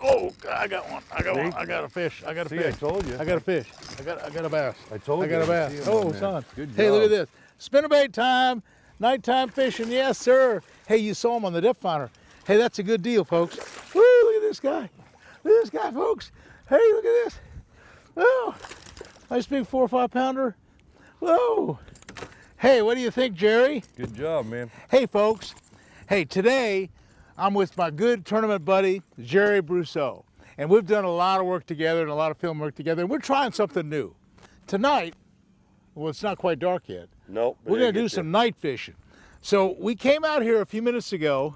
Oh, God, I got one. I got one. I got a fish. I got a fish. I told you. I got a fish. I got a bass. I told you. I got a bass. Oh, son. Good job. Hey, look at this. Spinnerbait time. Nighttime fishing. Yes, sir. Hey, you saw him on the depth finder. Hey, that's a good deal, folks. Woo, look at this guy. Look at this guy, folks. Hey, look at this. Oh, nice big 4 or 5 pounder. Whoa. Hey, what do you think, Jerry? Good job, man. Hey, folks. Hey, today I'm with my good tournament buddy, Gerry Brousseau. And we've done a lot of work together and a lot of film work together. And we're trying something new. Tonight, well, it's not quite dark yet. Nope. We're going to do some night fishing. So we came out here a few minutes ago,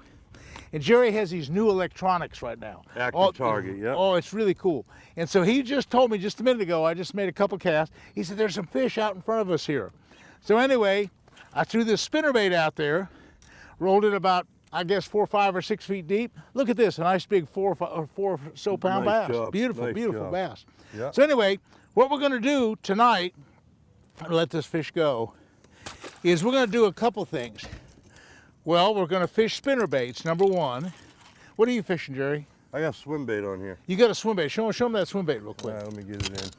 and Gerry has these new electronics right now. Active target, yeah. Oh, it's really cool. And so he just told me just a minute ago, I just made a couple casts. He said, there's some fish out in front of us here. So anyway, I threw this spinnerbait out there, rolled it about, I guess, 4, 5, or 6 feet deep. Look at this, a nice big 4 or so pound Nice bass. job. Beautiful, Nice beautiful job. bass. Yeah. So anyway, what we're gonna do tonight, let this fish go, is we're gonna do a couple things. Well, we're gonna fish spinnerbaits, number one. What are you fishing, Gerry? I got swim bait on here. You got a swim bait. Show them that swim bait real quick. Let me get it in.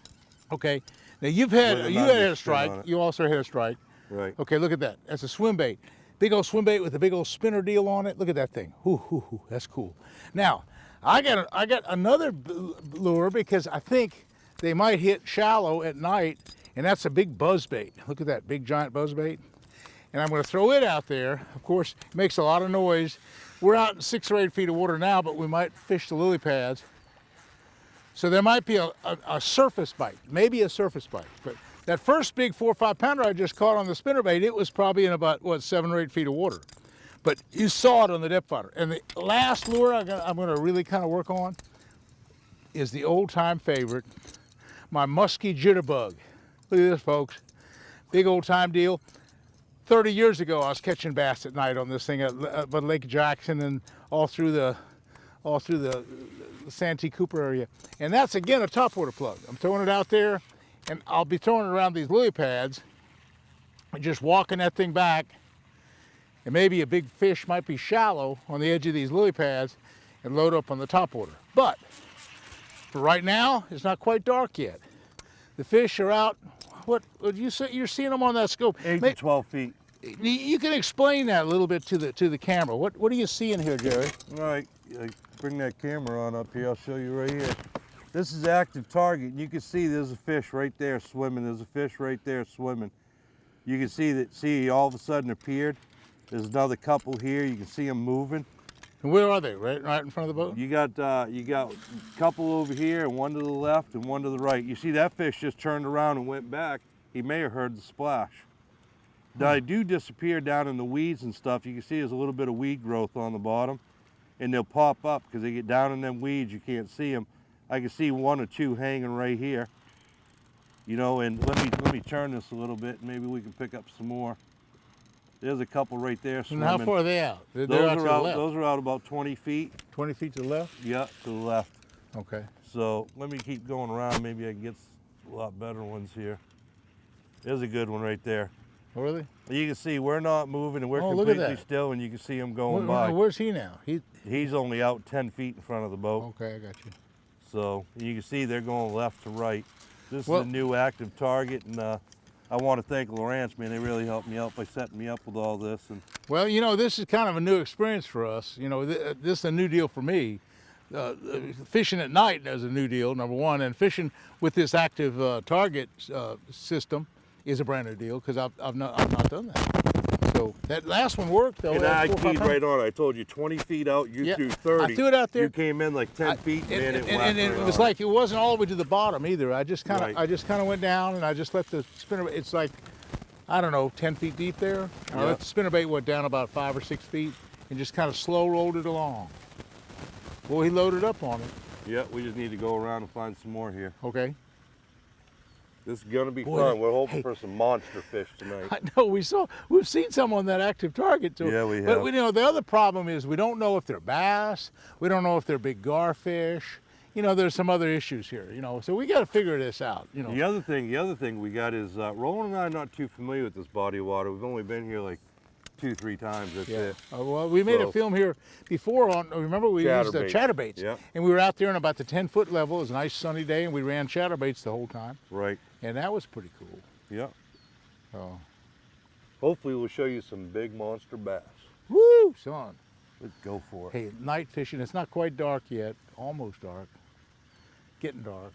Okay. Now you had a spin strike. on it. You also had a strike. Right. Okay, look at that. That's a swim bait. Big old swim bait with a big old spinner deal on it. Look at that thing. Ooh, that's cool. Now, I got another lure because I think they might hit shallow at night, and that's a big buzz bait. Look at that big giant buzz bait. And I'm going to throw it out there. Of course, it makes a lot of noise. We're out in 6 or 8 feet of water now, but we might fish the lily pads. So there might be a surface bite, maybe a surface bite. But that first big 4 or 5 pounder I just caught on the spinnerbait, it was probably in about, what, 7 or 8 feet of water. But you saw it on the depth finder. And the last lure I'm going to really kind of work on is the old time favorite, my musky jitterbug. Look at this, folks. Big old time deal. 30 years ago, I was catching bass at night on this thing at Lake Jackson and all through the Santee Cooper area. And that's, again, a topwater plug. I'm throwing it out there, and I'll be throwing it around these lily pads and just walking that thing back. And maybe a big fish might be shallow on the edge of these lily pads and load up on the topwater. But for right now, it's not quite dark yet. The fish are out. What you say? You're seeing them on that scope. 8 to 12 feet. You can explain that a little bit to the camera. What are you seeing here, Gerry? All right, bring that camera on up here. I'll show you right here. This is active target. You can see there's a fish right there swimming. There's a fish right there swimming. You can see that. See, all of a sudden appeared. There's another couple here. You can see them moving. And where are they? Right in front of the boat? You got a couple over here, and one to the left and one to the right. You see that fish just turned around and went back. He may have heard the splash. Now they do disappear down in the weeds and stuff. You can see there's a little bit of weed growth on the bottom, and they'll pop up because they get down in them weeds. You can't see them. I can see 1 or 2 hanging right here. You know, and let me turn this a little bit. Maybe we can pick up some more. There's a couple right there swimming. And how far are they out? They're out to the left. Those are out about 20 feet. 20 feet to the left? Yeah, to the left. Okay. So let me keep going around. Maybe I can get a lot better ones here. There's a good one right there. Oh, really? You can see we're not moving and we're look at completely that. still, and you can see him going by. Where's he now? He's only out 10 feet in front of the boat. Okay, I got you. So you can see they're going left to right. This is a new active target, and I want to thank Lowrance, man. They really helped me out by setting me up with all this. And well, you know, this is kind of a new experience for us. You know, this is a new deal for me. Fishing at night is a new deal, number one, and fishing with this active target system is a brand new deal because I've not done that. So that last one worked though. And I keyed right on it. I told you 20 feet out, you threw 30. I threw it out there. You came in like 10 feet, man. And it was like it wasn't all the way to the bottom either. I just kind of went down and I just let the spinner. It's like, I don't know, 10 feet deep there. And I let the spinnerbait went down about 5 or 6 feet and just kind of slow rolled it along. Well, he loaded up on it. Yeah, we just need to go around and find some more here. Okay. This is gonna be fun. We're hoping for some monster fish tonight. I know, we've seen some on that active target too. Yeah, we have. But you know, the other problem is we don't know if they're bass. We don't know if they're big garfish. You know, there's some other issues here. You know, so we got to figure this out. You know. The other thing we got is Roland and I are not too familiar with this body of water. We've only been here like 2-3 times. That's Yeah. it. Well, we made a So- film here before on, remember we used the Chatterbaits. chatterbaits. Yep. And we were out there on about the 10-foot level. It was a nice sunny day and we ran chatterbaits the whole time. Right. And that was pretty cool. Yep. Oh. Hopefully we'll show you some big monster bass. Woo, son. Let's go for it. Hey, night fishing, it's not quite dark yet, almost dark, getting dark.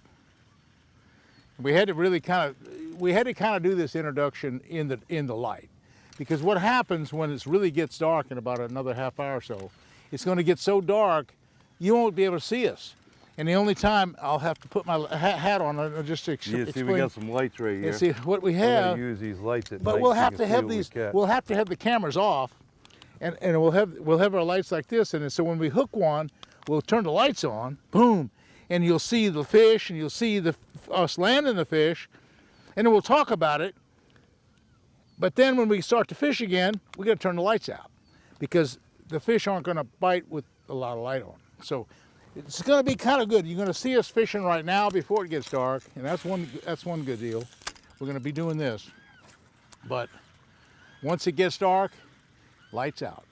We had to really kind of do this introduction in the light, because what happens when it really gets dark in about another half hour or so, it's going to get so dark you won't be able to see us. And the only time I'll have to put my hat on just to Yeah, explain. see, we got some lights right here. And see what we We're gonna have. use these lights at But night we'll so you have can to see have what we these. catch. We'll have to have the cameras off, and we'll have our lights like this. And so when we hook one, we'll turn the lights on. Boom, and you'll see the fish, and you'll see us landing the fish, and then we'll talk about it. But then when we start to fish again, we got to turn the lights out, because the fish aren't going to bite with a lot of light on. So it's going to be kind of good. You're going to see us fishing right now before it gets dark, and that's one good deal. We're going to be doing this, but once it gets dark, lights out.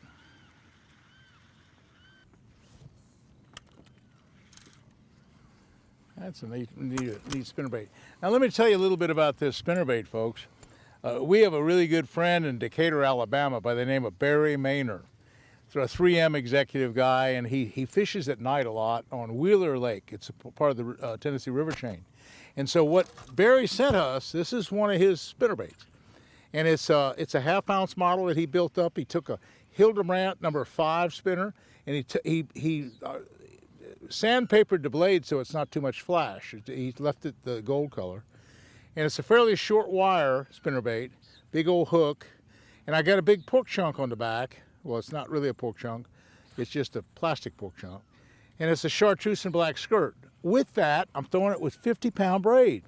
That's a neat spinnerbait. Now let me tell you a little bit about this spinnerbait, folks. We have a really good friend in Decatur, Alabama by the name of Barry Maynor. He's a 3M executive guy, and he fishes at night a lot on Wheeler Lake. It's a part of the Tennessee River chain. And so what Barry sent us, this is one of his spinnerbaits. And it's a half-ounce model that he built up. He took a Hildebrandt number 5 spinner, and he sandpapered the blade so it's not too much flash. He left it the gold color. And it's a fairly short wire spinnerbait, big old hook. And I got a big pork chunk on the back. Well, it's not really a pork chunk. It's just a plastic pork chunk. And it's a chartreuse and black skirt. With that, I'm throwing it with 50-pound braid.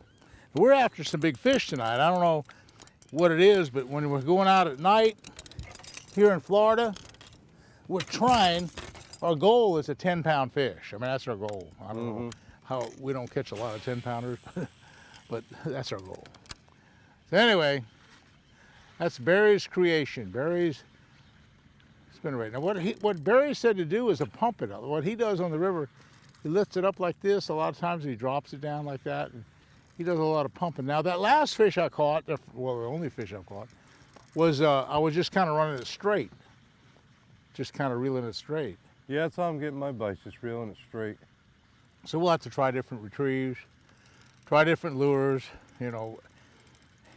We're after some big fish tonight. I don't know what it is, but when we're going out at night here in Florida, we're trying, our goal is a 10-pound fish. I mean, that's our goal. I don't know how, we don't catch a lot of 10-pounders, but that's our goal. So anyway, that's Barry's creation, Barry's spinnerbait. Now what Barry said to do is to pump it up. What he does on the river, he lifts it up like this a lot of times, and he drops it down like that. And he does a lot of pumping. Now that last fish I caught, well, the only fish I caught, was I was just kind of running it straight. Just kind of reeling it straight. Yeah, that's how I'm getting my bites, just reeling it straight. So we'll have to try different retrieves, try different lures. You know,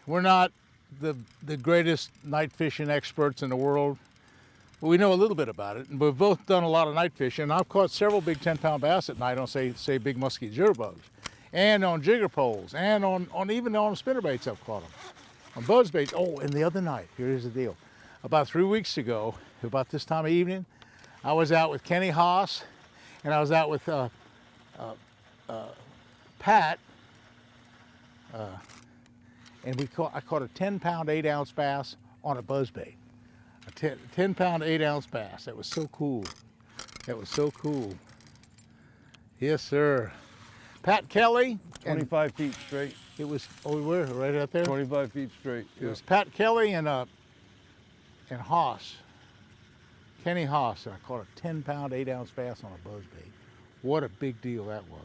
we're not the greatest night fishing experts in the world, but we know a little bit about it. And we've both done a lot of night fishing. And I've caught several big 10-pound bass at night on, say big musky jitterbugs, and on jigger poles, and on even on spinnerbaits I've caught them, on buzzbaits. Oh, and the other night, here's the deal. About 3 weeks ago, about this time of evening, I was out with Kenny Haas, and I was out with Pat, and I caught a 10-pound, 8-ounce bass on a buzzbait. A 10-pound, 8-ounce bass. That was so cool. That was so cool. Yes, sir. Pat Kelly. 25 feet straight. It was, oh, we were right out there? 25 feet straight. It was Pat Kelly and Haas. Kenny Haas, and I caught a 10-pound, 8-ounce bass on a buzzbait. What a big deal that was.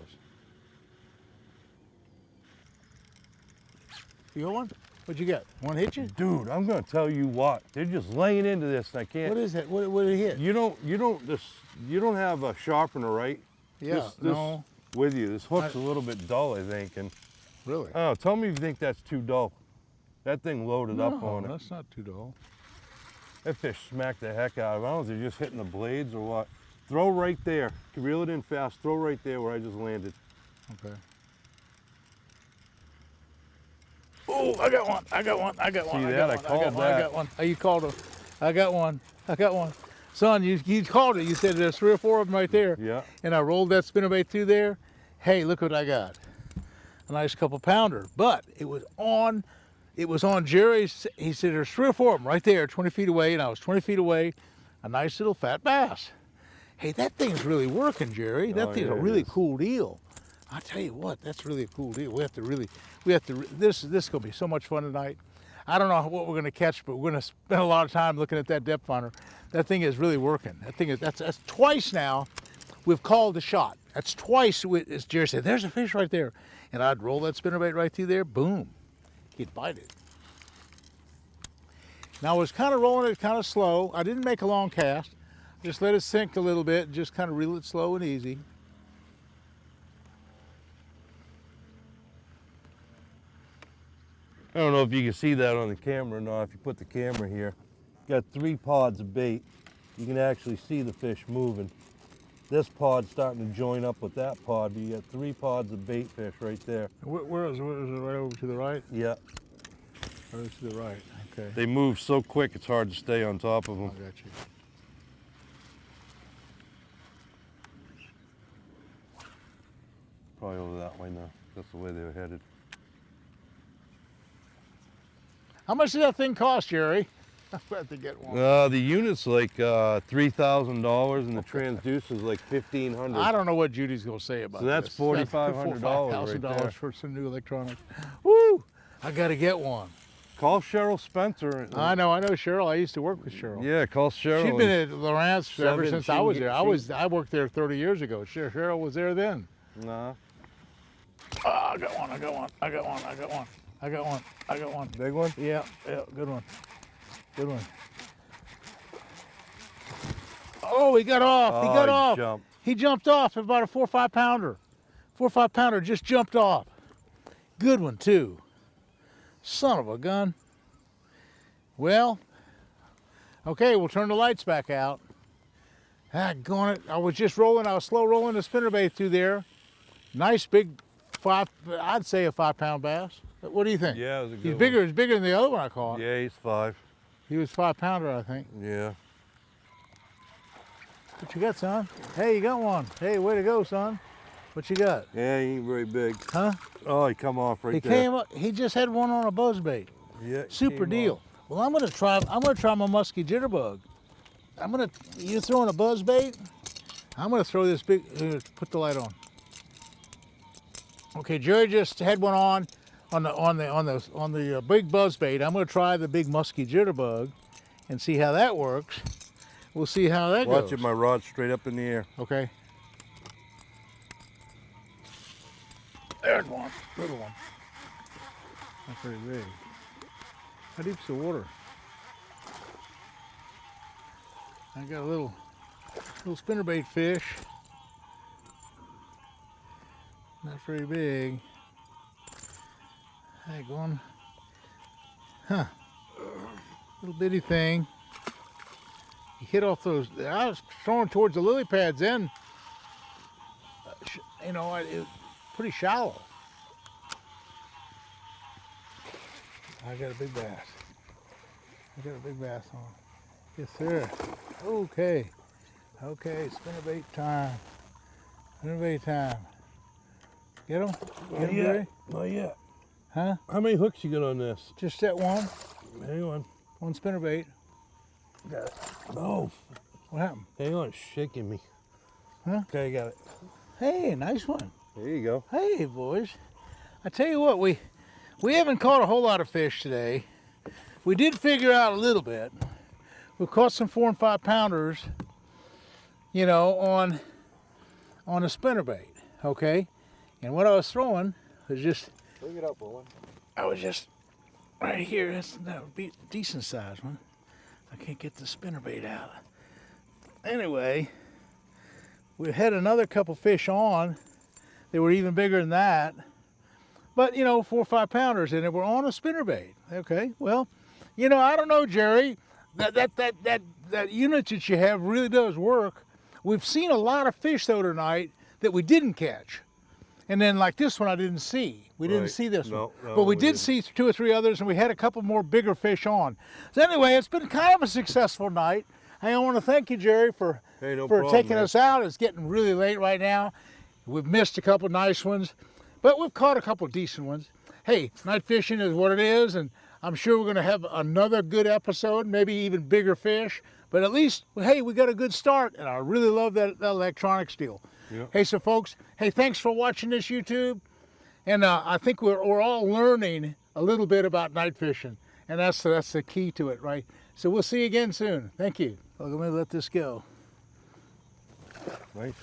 You got one? What'd you get? One hit you? Dude, I'm gonna tell you what. They're just laying into this, and I can't. What is that? What did it hit? You don't have a sharpener, right? Yeah, This no. With you. This hook's a little bit dull, I think. And Really? oh, tell me if you think that's too dull. That thing loaded up on it. That's not too dull. That fish smacked the heck out of it. I don't know if they're just hitting the blades or what. Throw right there. Reel it in fast. Throw right there where I just landed. Okay. Oh, I got one. I got one. I got one. See I that? got I one. called I that. got one. Oh, you called it. I got one. I got one. Son, you called it. You said there's 3 or 4 of them right there. Yeah. And I rolled that spinnerbait through there. Hey, look what I got. A nice couple pounder. But it was on Jerry's. He said there's 3 or 4 of them right there, 20 feet away, and I was 20 feet away. A nice little fat bass. Hey, that thing's really working, Jerry. That thing's yeah, a it really is. cool deal. I tell you what, that's really a cool deal. This is gonna be so much fun tonight. I don't know what we're going to catch, but we're going to spend a lot of time looking at that depth finder. That thing is really working. That thing is, that's twice now we've called the shot. That's twice, as Gerry said, there's a fish right there. And I'd roll that spinnerbait right through there, boom, he'd bite it. Now I was kind of rolling it kind of slow. I didn't make a long cast. Just let it sink a little bit and just kind of reel it slow and easy. I don't know if you can see that on the camera or not. If you put the camera here, got 3 pods of bait. You can actually see the fish moving. This pod's starting to join up with that pod, but you got 3 pods of bait fish right there. Where is it? Right over to the right? Yeah. Right to the right, okay. They move so quick it's hard to stay on top of them. I got you. Probably over that way now. That's the way they were headed. How much did that thing cost, Gerry? I'm about to get one. The unit's like $3,000 and the transducer's like $1,500. I don't know what Judy's gonna say about So that's this. $4,500 right there. for some new electronics. Woo! I gotta get one. Call Cheryl Spencer. I know Cheryl. I used to work with Cheryl. Yeah, call Cheryl. She's been at Lowrance ever since I was there. she- I worked there 30 years ago. Cheryl was there then. Nah. Oh, I got one. Big one? Yeah, good one. Good one. Oh, he got off. He got off. Jumped. He jumped off about a 4 or 5 pounder. 4 or 5 pounder just jumped off. Good one too. Son of a gun. Well, okay, we'll turn the lights back out. Gone it. I was just rolling. I was slow rolling the spinnerbait through there. Nice big 5. I'd say a 5-pound bass. What do you think? Yeah, it was a good He's one. bigger. He's bigger than the other one I caught. Yeah, he's 5. He was 5-pounder, I think. Yeah. What you got, son? Hey, you got one. Hey, way to go, son. What you got? Yeah, he ain't very big. Huh? Oh, he come off right He there. came up. He just had one on a buzzbait. Yeah. Super came deal. off. Well, I'm gonna try my musky jitterbug. You throwing a buzzbait? I'm gonna throw this big. Put the light on. Okay, Gerry just had one on the big buzzbait. I'm gonna try the big musky jitterbug, and see how that works. We'll see how that goes. Watch it, my rod's straight up in the air. Okay. There's one, little one. Not very big. How deep's the water? I got a little spinnerbait fish. Not very big. Hey, going. Huh. Little bitty thing. He hit off those. I was throwing towards the lily pads then. You know, it was pretty shallow. I got a big bass. I got a big bass on. Yes, sir. Okay. Okay, spinnerbait time. Spinnerbait time. Get him? Get him, Gerry? Not yet. Huh? How many hooks you got on this? Just set one. Hang on. One spinnerbait. Got it. No. What happened? Hang on, it's shaking me. Huh? Okay, got it. Hey, nice one. There you go. Hey, boys. I tell you what, we haven't caught a whole lot of fish today. We did figure out a little bit. We caught some 4 and 5 pounders, you know, on a spinnerbait, okay? And what I was throwing was just... Bring it up, Roland. I was just right here. That would be a decent size one. I can't get the spinnerbait out. Anyway, we had another couple fish on. They were even bigger than that. But, you know, 4 or 5 pounders, and they were on a spinnerbait. Okay, well, you know, I don't know, Gerry. That unit that you have really does work. We've seen a lot of fish, though, tonight that we didn't catch. And then like this one I didn't see. We didn't see this one. No, but we did didn't. see 2 or 3 others, and we had a couple more bigger fish on. So anyway, it's been kind of a successful night. I want to thank you, Gerry, for taking us out. It's getting really late right now. We've missed a couple nice ones, but we've caught a couple decent ones. Hey, night fishing is what it is, and I'm sure we're going to have another good episode, maybe even bigger fish. But at least, hey, we got a good start, and I really love that electronics deal. Yep. Hey, so folks, hey, thanks for watching this YouTube. And I think we're all learning a little bit about night fishing. And that's the key to it, right? So we'll see you again soon. Thank you. Well, let me let this go. Nice.